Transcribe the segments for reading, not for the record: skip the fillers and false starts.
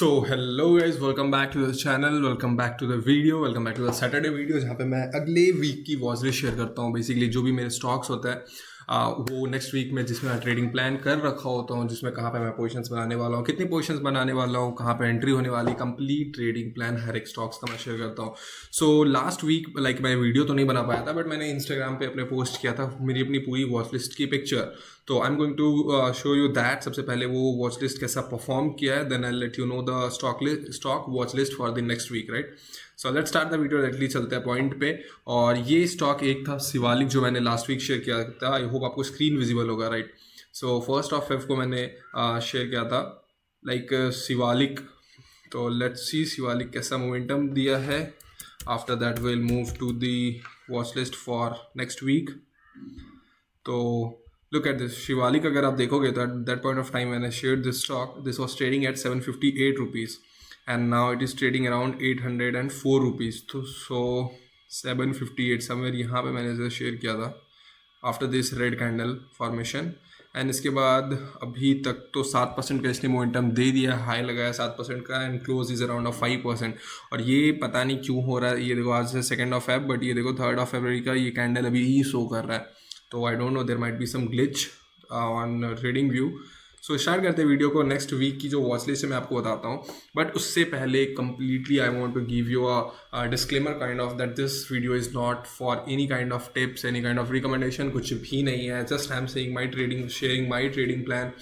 So hello guys, welcome back to the channel, welcome back to the video, welcome back to the Saturday video, जहाँ पे मैं अगले week की watch list share करता हूँ। Basically जो भी मेरे स्टॉक्स होता है वो नेक्स्ट वीक में जिसमें मैं ट्रेडिंग प्लान कर रखा होता हूँ, जिसमें कहाँ पे मैं पोजीशंस बनाने वाला हूँ, कितनी पोजीशंस बनाने वाला हूँ, कहाँ पे एंट्री होने वाली, कंप्लीट ट्रेडिंग प्लान हर एक स्टॉक्स का मैं शेयर करता हूँ। सो लास्ट वीक मैं वीडियो तो नहीं बना पाया था, बट मैंने इंस्टाग्राम पे अपने पोस्ट किया था मेरी अपनी पूरी वॉच लिस्ट की पिक्चर। तो I am going to show you that. सबसे पहले वो वॉच लिस्ट कैसा परफॉर्म किया है, then I let you know the stock watch list for the next week, right. So let's start the video, directly चलते हैं point पे। और ये स्टॉक एक था शिवालिक, जो मैंने लास्ट वीक शेयर किया था। आई होप आपको स्क्रीन विजिबल होगा, राइट। सो 1 February को मैंने शेयर किया था शिवालिक। तो लेट्स सी शिवालिक कैसा मोमेंटम दिया है। After that will move to the watch list for next week. तो लुक एट दिस शिवालिक, अगर आप देखोगे तो at that point of time मैंने share this stock, this was trading at 758 rupees and now it is trading around 804 rupees. तो 758 somewhere यहाँ पे मैंने इसे शेयर किया था after this red candle formation. And इसके बाद अभी तक तो 7% का इसने मोमेंटम दे दिया, हाई लगाया 7% का एंड क्लोज इज अराउंड 5%। और ये पता नहीं क्यों हो रहा है। ये देखो आज से 2 February, बट ये देखो 3 February का ये कैंडल अभी ही शो कर रहा है। तो I don't know, there might be some glitch on trading view. So start करते हैं वीडियो को। नेक्स्ट वीक की जो वॉच लिस्ट है मैं आपको बताता हूँ, बट उससे पहले completely I want to give you a disclaimer kind of that this video is not for any kind of tips, any kind of recommendation, कुछ भी नहीं है। Just I am saying my trading, sharing my trading plan.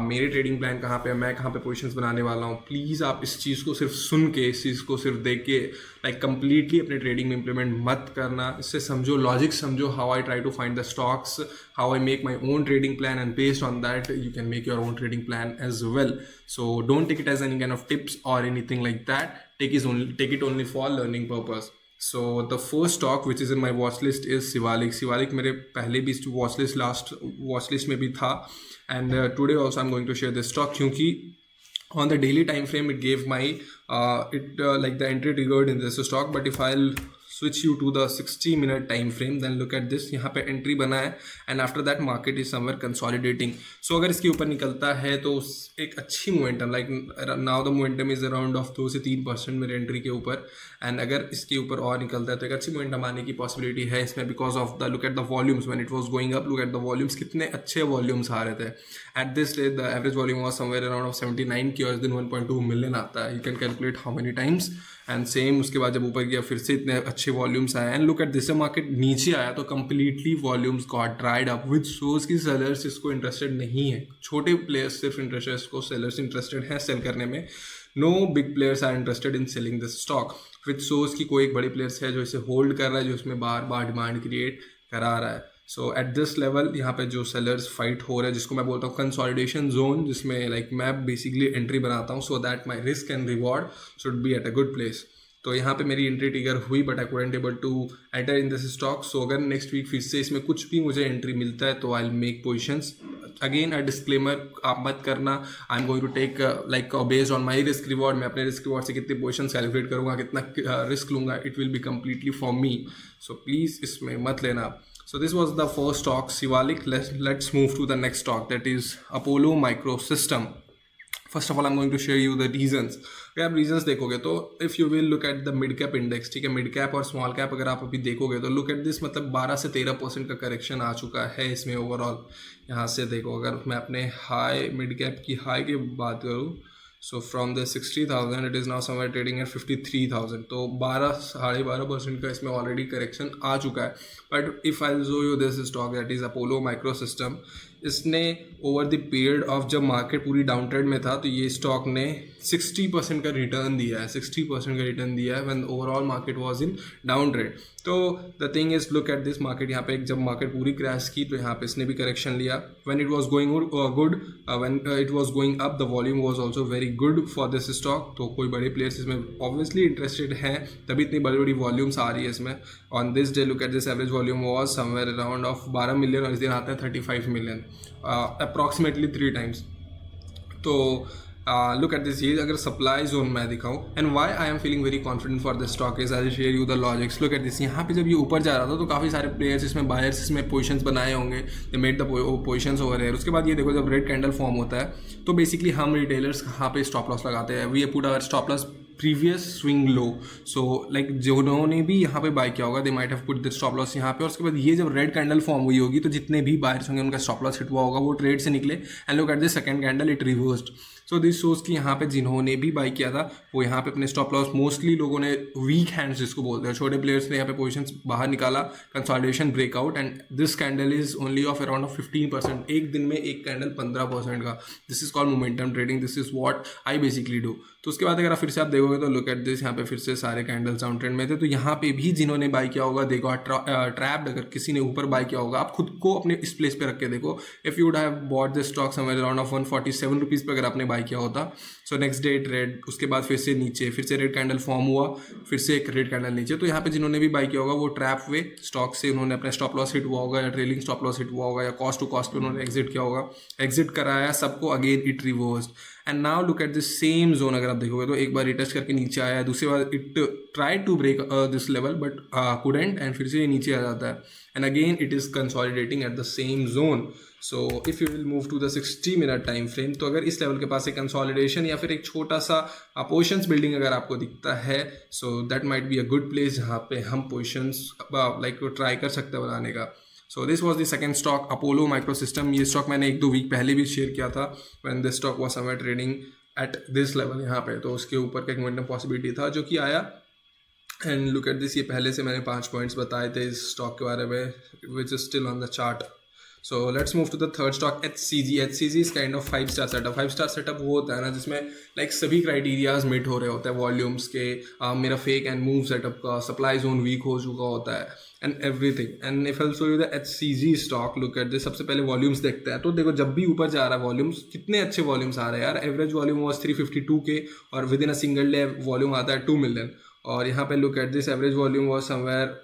मेरे trading plan कहाँ पे है, मैं कहाँ पे पोजीशंस बनाने वाला हूँ। प्लीज़ आप इस चीज़ को सिर्फ सुन के, इस चीज़ को सिर्फ देख के कंप्लीटली अपने ट्रेडिंग में इंप्लीमेंट मत करना। इससे समझो, लॉजिक समझो, how I try to find the stocks, how I make my own trading plan, and based on that you can make your own trading plan as well. So don't take it as any kind of tips or anything like that. Take it only for learning purpose. So the first stock which is in my watch list is Shivalik. Shivalik मेरे पहले भी watch list, last watch list में भी था, and today also I'm going to share this stock क्योंकि on the daily time frame it gave my like the entry triggered in this stock. But if I'll switch you to the 60-minute time frame, then look at this, यहाँ पे entry बना है and after that market is somewhere consolidating. So अगर इसके ऊपर निकलता है तो एक अच्छी momentum, like now the momentum is around of 2 से 3% मेरे एंट्री के ऊपर। एंड अगर इसके ऊपर और निकलता है तो एक अच्छी मोमेंटम आने की पॉसिबिलिटी है इसमें, because of the look at the volumes when it was going up. Look at the volumes, कितने अच्छे वॉल्यूम्स आ रहे थे। Eight this day the average volume was somewhere around of 79 की, और इस दिन 1.2 मिलियन आता है। You can calculate how many times. And same उसके बाद जब ऊपर गया फिर से इतने अच्छे वॉल्यूम्स आए। And look at this, market नीचे आया तो completely volumes got dried up, विच शोज की सेलर्स इसको इंटरेस्टेड नहीं है। छोटे प्लेयर्स सिर्फ इंटरेस्टेड, इसको सेलर्स इंटरेस्टेड हैं सेल करने में। No big players are interested in selling this stock, which shows की कोई एक बड़ी प्लेयर्स है जो इसे होल्ड कर रहा है, जो इसमें बार बार डिमांड क्रिएट करा रहा है। सो एट दिस लेवल यहाँ पे जो सेलर्स फाइट हो रहे हैं, जिसको मैं बोलता हूँ कंसोलिडेशन जोन, जिसमें मैं बेसिकली एंट्री बनाता हूँ so that my risk and reward should be at a good place. तो यहाँ पे मेरी एंट्री ट्रिगर हुई, but I couldn't able to enter in this stock. So अगर नेक्स्ट वीक फिर से इसमें कुछ भी मुझे एंट्री मिलता है तो I will make positions. Again a disclaimer, आप मत करना। I am going to take based on my risk reward. मैं अपने रिस्क रिवॉर्ड से कितनी पोजीशंस कैलकुलेट करूँगा, कितना रिस्क लूँगा, it will be completely for me. So please इसमें मत लेना। So this was the first stock, Shivalik. Let's move to the next stock, that is Apollo Microsystem. First of all, I'm going to share you the reasons. अगर आप reasons देखोगे तो if you will look at the mid cap index, ठीक है, mid cap और small cap अगर आप अभी देखोगे तो look at this, 12 से 13% का करेक्शन आ चुका है इसमें ओवरऑल। यहाँ से देखो, अगर मैं अपने हाई मिड कैप की हाई की बात करूँ, so from the 60,000 it is now somewhere trading at 53,000। तो 12.5% का इसमें ऑलरेडी करेक्शन आ चुका है। But if I show you this stock, that is Apollo microsystem, इसने ओवर द पीरियड ऑफ जब मार्केट पूरी डाउन ट्रेड में था तो ये स्टॉक ने 60% का रिटर्न दिया है, 60% का रिटर्न दिया है when overall market was in down trade. तो the thing is, look at this market, यहाँ पे जब मार्केट पूरी क्रैश की तो यहाँ पे इसने भी करेक्शन लिया। When it was going good, when it was going up, the volume was also very good for this stock. तो कोई बड़े प्लेयर्स इसमें ऑब्वियसली इंटरेस्टेड हैं, तभी इतनी बड़ी बड़ी वॉल्यूम्स आ रही है इसमें। On this day look at this, average volume was somewhere around of 12 million, और इस दिन आता है 35 मिलियन, अप्रॉक्सीमेटली 3 times। तो लुक एट दिस, ये अगर सप्लाई जोन मैं दिखाऊँ and why I am feeling very confident for this stock is I share you the logics. Look at this, यहाँ पे जब ये ऊपर जा रहा था तो काफ़ी सारे प्लेयर्स इसमें बायर्स इसमें पोजीशंस बनाए होंगे, they made the positions over here. उसके बाद ये देखो जब रेड कैंडल फॉर्म होता है तो बेसिकली हम रिटेलर्स कहाँ पे स्टॉप लॉस लगाते हैं. We put our stop loss previous swing low. So like जिन्होंने भी यहाँ पे बाय किया होगा they might have put the stop loss यहाँ पे, और उसके बाद ये जब रेड कैंडल फॉर्म हुई होगी तो जितने भी बायर्स होंगे उनका स्टॉप लॉस हिट हुआ होगा, वो ट्रेड से निकले. And look at the second candle, it reversed. So this shows कि यहाँ पे जिन्होंने भी बाय किया था वो यहाँ पे अपने स्टॉप लॉस, मोस्टली लोगों ने वीक हैंड्स जिसको बोलते हैं, छोटे प्लेयर्स ने यहाँ पे पोजीशंस बाहर निकाला, consolidation breakout. And this candle is only of around 15%. एक दिन में एक कैंडल 15% का. This is called momentum trading. This is what I basically do. तो उसके बाद अगर आप फिर से आप देखोगे तो लुक एट दिस, यहाँ पे फिर से सारे कैंडल्स डाउन ट्रेंड में थे. तो यहाँ पे भी जिन्होंने बाय किया होगा दे गॉट ट्रैप्ड. अगर किसी ने ऊपर बाय किया होगा, आप खुद को अपने इस प्लेस पे रख के देखो. If you would have bought this stock somewhere around of 147 rupees पे अगर आपने बाय किया होता. सो नेक्स्ट डे रेड, उसके बाद फिर से नीचे, फिर से रेड कैंडल फॉर्म हुआ, फिर से एक रेड कैंडल नीचे. तो यहाँ पे जिन्होंने भी बाय किया होगा वो ट्रैप वे स्टॉक से उन्होंने अपना स्टॉप लॉस हिट हुआ होगा, या ट्रेलिंग स्टॉप लॉस हिट हुआ होगा, या कॉस्ट टू कॉस्ट पे उन्होंने एग्जिट किया होगा, एग्जिट कराया सबको, again it reversed. And now look at this same zone. अगर आप देखोगे तो एक बार रिटच करके नीचे आया, दूसरी बार it try to break this level but couldn't, and फिर से ये नीचे आ जाता है. And again it is consolidating at the same zone. So if you will move to the 60 minute time frame, तो अगर इस लेवल के पास एक कंसोलिडेशन या फिर एक छोटा सा पोजिशंस बिल्डिंग अगर आपको दिखता है, so that might be a good place जहाँ पे हम पोजिशंस लाइक ट्राई कर सकते हैं बनाने का. So this was the second stock, Apollo microsystem. ये स्टॉक मैंने 1-2 वीक पहले भी शेयर किया था when this stock was somewhere trading at this level यहाँ पे. तो उसके ऊपर का एक मोमेंटम पॉसिबिलिटी था जो कि आया. एंड लुक एट दिस, ये पहले से मैंने 5 पॉइंट्स बताए थे इस स्टॉक के बारे में, which is still on the chart. So let's move to the third stock, HCG. HCG is kind of 5-star setup. 5-star setup वो होता है ना जिसमें like सभी क्राइटेरियाज मिट हो रहे होते हैं, वॉल्यूम्स के, मेरा फेक एंड मूव सेटअप का, सप्लाई जोन वीक हो चुका होता है and everything. And if I show you the HCG stock, look at this. सबसे पहले वॉल्यूम्स देखते हैं. तो देखो जब भी ऊपर जा रहा है वॉल्यूम्स, कितने अच्छे वॉल्यूम्स आ रहे हैं यार. एवरेज वॉल्यूम वॉज 352K और with in a single day volume आता है 2 मिलियन. और यहाँ पे look at this, average volume was somewhere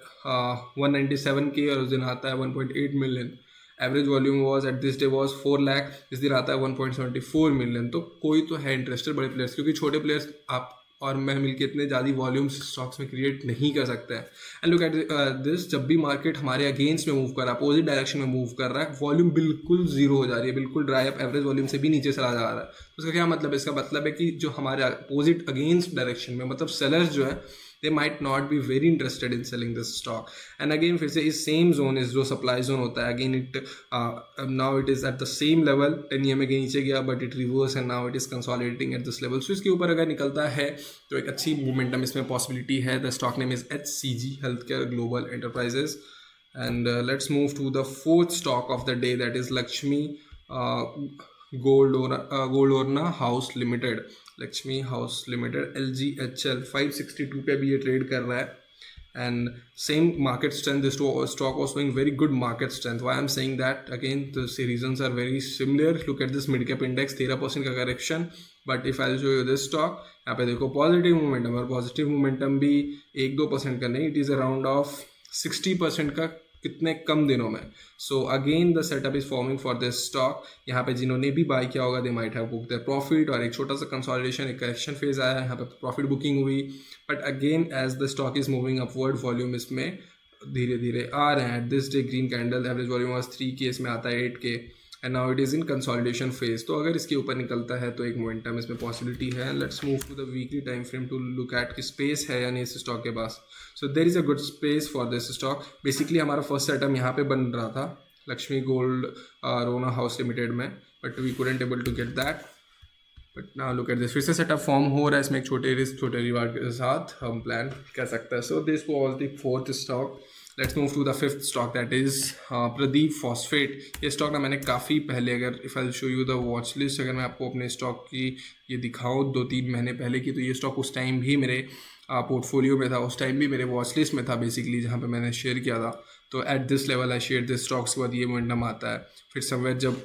197K और उस दिन आता है 1.8 million. Average volume was at this day was 4 lakh, इस दिन आता है 1.74 मिलियन. तो कोई तो है इंटरेस्टेड बड़े प्लेयर्स, क्योंकि छोटे प्लेयर्स आप और मैं मिलकर इतने ज़्यादा वॉल्यूम्स स्टॉक्स में क्रिएट नहीं कर सकते हैं. एंड लुक एट दिस, जब भी मार्केट हमारे अगेंस्ट में मूव कर रहा है, अपोजिट डायरेक्शन में मूव कर रहा है, वॉल्यूम बिल्कुल जीरो हो जा रही है, बिल्कुल ड्राई अप, एवरेज वॉल्यूम से भी नीचे चला जा रहा है. तो उसका क्या मतलब है? इसका मतलब है कि जो हमारे अपोजिट अगेंस्ट डायरेक्शन में, मतलब सेलर्स जो है, they might not be very interested in selling this stock. And again फिर से इस same zone is जो supply zone होता है, again it now it is at the same level. 10 EMA के नीचे गया but it reversed and now it is consolidating at this level. So इसके ऊपर अगर निकलता है तो एक अच्छी मोमेंटम इसमें पॉसिबिलिटी है. The stock name is HCG, Healthcare Global Enterprises. And let's move to the fourth stock of the day, that is Lakshmi Gold Orna House Limited. Lakshmi house limited, LGHL. 562 पे भी ये ट्रेड कर रहा है. And same market strength, this stock was showing very good market strength. Why I am saying that, again the reasons are very similar. Look at this mid cap index, 13% का correction. But if I show you this stock, यहाँ पे देखो positive momentum, और positive momentum भी 1-2% का नहीं, it is around of 60% का कितने कम दिनों में. So again the setup is forming for this stock. यहाँ पे जिन्होंने भी बाय किया होगा they might have book their profit, और एक छोटा सा कंसोलिडेशन, एक करेक्शन फेज आया, यहाँ पे प्रॉफिट बुकिंग हुई. But again as the stock is moving upward, volume इसमें धीरे धीरे आ रहे हैं. At this day green candle, average volume was 3K, इसमें आता है 8K, and now it is in consolidation phase. तो अगर इसके ऊपर निकलता है तो एक मोमेंटम इसमें पॉसिबिलिटी है. Let's move to the weekly time frame to look at कि स्पेस है या नहीं इस स्टॉक के पास. So there is a good space for this stock. Basically हमारा फर्स्ट सेटअप यहाँ पे बन रहा था Laxmi Goldorna house limited में, but we couldn't able to get that. But now look at this, फिर से सेटअप फॉर्म हो रहा है इसमें एक छोटे रिस्क छोटे रिवार्ड के साथ हम प्लान कर सकते हैं. So this was the fourth stock. Let's move to the fifth stock, that is Pradeep phosphate. ये स्टॉक ना मैंने काफ़ी पहले, अगर if I show you the watch list, अगर मैं आपको अपने स्टॉक की ये दिखाऊँ 2-3 महीने पहले की, तो ये स्टॉक उस टाइम भी मेरे पोर्टफोलियो में था, उस टाइम भी मेरे वॉच लिस्ट में था बेसिकली, जहाँ पे मैंने शेयर किया था. तो eight this level I share this stocks के बाद ये मोमेंटम आता है. फिर समवेयर जब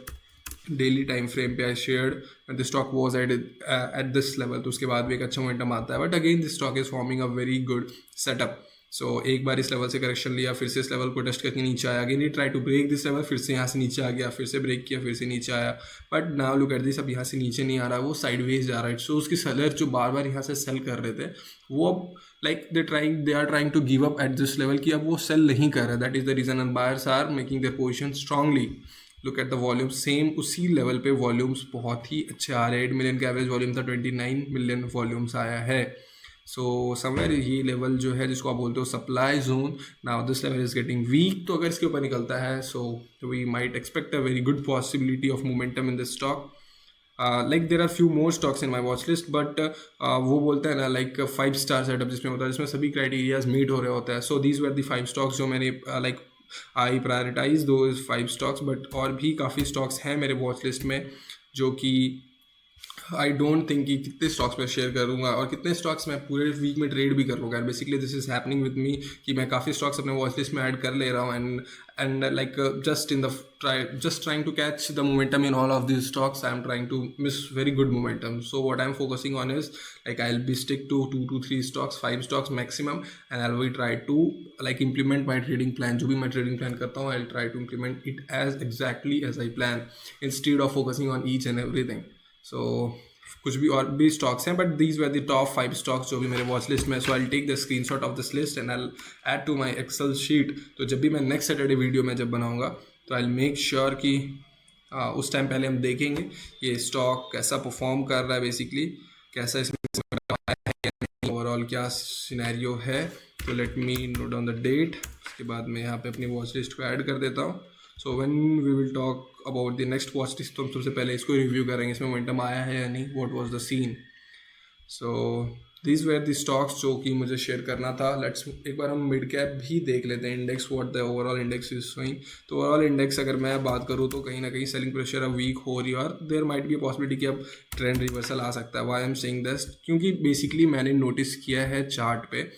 डेली टाइम फ्रेम पे I shared the stock was at this level, तो उसके बाद भी एक अच्छा मोमेंटम आता है. But again this stock is forming a very good setup. So एक बार इस लेवल से करेक्शन लिया, फिर से इस लेवल को टेस्ट करके नीचे आया, अगेन ये try to break this level, फिर से यहाँ से नीचे आ गया, फिर से ब्रेक किया, फिर से नीचे आया, but now look at this, अब यहाँ से नीचे नहीं आ रहा, वो साइडवेज जा रहा है। सो उसकी सेलर जो बार बार यहाँ से सेल कर रहे थे वो अब like they are trying to give up at this level कि अब वो सेल नहीं कर रहा। That is the reason and buyers are making their position strongly. Look at the volume, same उसी लेवल पे वॉल्यूम्स बहुत ही अच्छे आ रहे हैं। 8 मिलियन का एवरेज वॉल्यूम था, 29 मिलियन वॉल्यूम्स आया है। सो समवेयर ये लेवल जो है जिसको आप बोलते हो supply zone, now this level is getting weak. तो अगर इसके ऊपर निकलता है so we might expect a very good possibility of momentum in this stock. Like there are few more stocks in my watch list, but वो बोलते हैं ना लाइक 5 स्टार सेटअप जिसमें होता है, जिसमें सभी क्राइटेरियाज मीट हो रहे होते हैं। So these were the 5 stocks जो मैंने लाइक आई प्रायोरिटाइज दो 5 स्टॉक्स, बट और भी काफ़ी स्टॉक्स हैं मेरे वॉच लिस्ट में जो कि आई डोंट थिंक कि कितने स्टॉक्स मैं शेयर करूंगा और कितने स्टॉक्स मैं पूरे वीक में ट्रेड भी कर लूँगा। And basically this is happening with me कि मैं काफ़ी स्टॉक्स अपने वॉच लिस्ट में ऐड कर ले रहा हूँ and like just trying to catch the momentum in all of these stocks. I'm trying to miss very good momentum. So what I'm focusing on is like I'll be stick to 2 to 3 stocks, 5 stocks maximum, and I'll be try to like implement my trading plan. जो भी मैं trading plan करता हूँ, I'll try to implement it as exactly as I plan instead of focusing on each and everything. So कुछ भी और भी stocks हैं, but these were the top 5 stocks जो भी मेरे वॉच लिस्ट में। So I take the screenshot of this list and I add to my Excel sheet. तो जब भी मैं नेक्स्ट सैटरडे वीडियो में जब बनाऊंगा तो आई मेक श्योर कि उस टाइम पहले हम देखेंगे ये स्टॉक कैसा परफॉर्म कर रहा है, बेसिकली कैसा इसमें ओवरऑल क्या सिनेरियो है। तो let me note down the date, उसके बाद मैं यहाँ पे अपनी वॉच लिस्ट को ऐड कर देता हूँ। So when we will talk about the next watch list तो हम सबसे पहले इसको रिव्यू करेंगे, इसमें मोमेंटम आया है या नहीं, what was the scene. So this were the stocks जो कि मुझे शेयर करना था। लेट्स एक बार हम मिड कैप भी देख लेते हैं index, what the overall index is showing. तो ओवरऑल इंडेक्स अगर मैं बात करूँ तो कहीं ना कहीं सेलिंग प्रेशर अब वीक हो रही है और देयर माइट बी पॉसिबिलिटी कि अब ट्रेंड रिवर्सल आ सकता है। Why I am saying this, क्योंकि बेसिकली मैंने नोटिस किया है चार्ट पे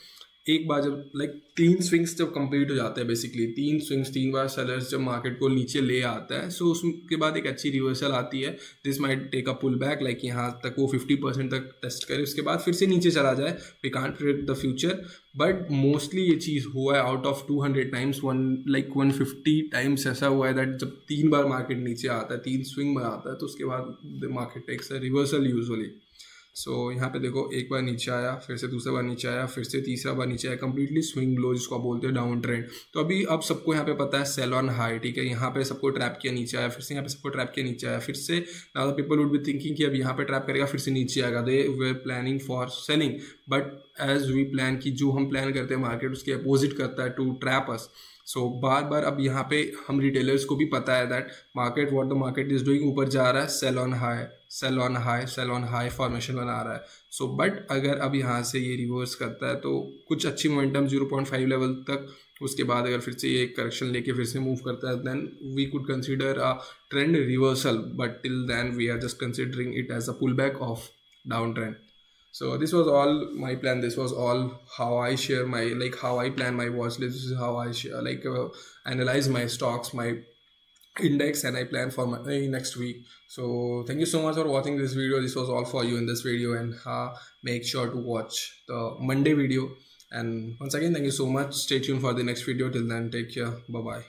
एक बार जब लाइक 3 स्विंग्स जब कंप्लीट हो जाते हैं, बेसिकली 3 स्विंग्स 3 बार सेलर्स जब मार्केट को नीचे ले आता है, सो उसके बाद एक अच्छी रिवर्सल आती है। This might take a pull back, like यहाँ तक वो 50% तक टेस्ट करे, उसके बाद फिर से नीचे चला जाए। We can't predict the future, but mostly ये चीज़ हुआ है आउट ऑफ 200 टाइम्स 150 टाइम्स ऐसा हुआ है दैट जब 3 बार मार्केट नीचे आता है, 3 स्विंग में आता है, तो उसके बाद the market takes a reversal usually. So यहाँ पे देखो एक बार नीचे आया, फिर से दूसरा बार नीचे आया, फिर से तीसरा बार नीचे आया, कंप्लीटली स्विंग लो जिसको आप बोलते हैं डाउन ट्रेंड। तो अभी अब सबको यहाँ पे पता है सेल ऑन हाई, ठीक है, यहाँ पे सबको ट्रैप किया नीचे आया, फिर से यहाँ पे सबको ट्रैप किया नीचे आया, फिर से now the people would be thinking कि अब यहाँ पे ट्रैप करेगा फिर से नीचे आएगा, they were planning for selling. But as we plan की जो हम प्लान करते हैं मार्केट उसके अपोजिट करता है टू ट्रैप अस। सो बार बार अब यहाँ पे हम रिटेलर्स को भी पता है that market what the market is doing, ऊपर जा रहा है, sell on high sell on high sell on high formation बना रहा है। सो बट अगर अब यहाँ से ये रिवर्स करता है तो कुछ अच्छी मोमेंटम 0.5 लेवल तक, उसके बाद अगर फिर से ये करेक्शन लेके फिर से मूव करता है then we could consider a trend reversal, but till then we are just considering it as a pull back of down trend. So this was all my plan. This was all how I share my how I plan my watch list. This is how I share, analyze my stocks, my index, and I plan for my next week. So thank you so much for watching this video. This was all for you in this video, and make sure to watch the Monday video. And once again, thank you so much. Stay tuned for the next video. Till then, take care. Bye bye.